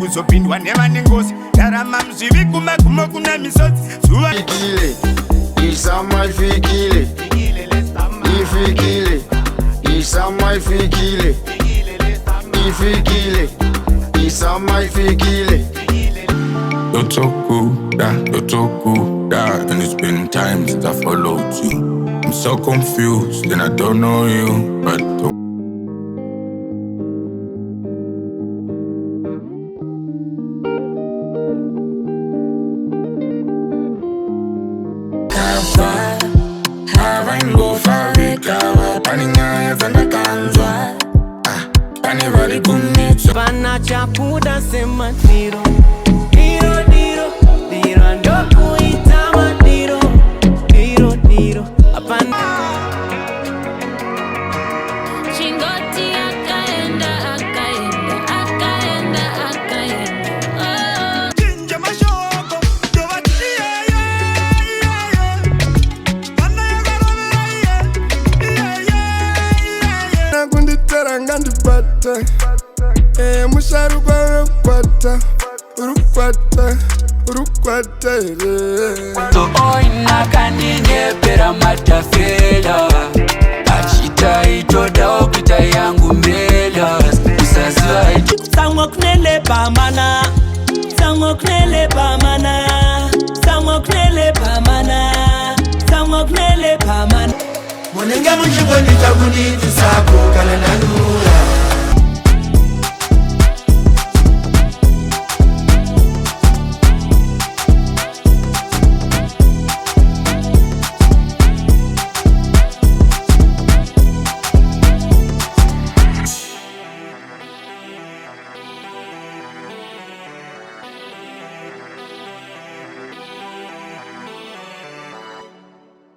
kuzopindwa nevanengozi ndarama mzvivi kumagumo kuna misodzi zuva fikile isama ifikile ifikile isama ifikile ifikile isama ifikile. You're so good, and it's been time since I followed you. I'm so confused, and I don't know you, but Pana chakuda sema diro diro diro diro ndo kuitama diro diro diro apana Chingoti akaenda Jinja mashoko Dovati Nakunditera ngandipata musharuka urukwata to oina kandinye pera matafela achita itoda opita yangu mbela usaziwa ito Sangwa kunele pamana Sangwa kunele pamana Sangwa kunele pamana Sangwa kunele pamana Monenga mchiko nitakuni tusako kala nanu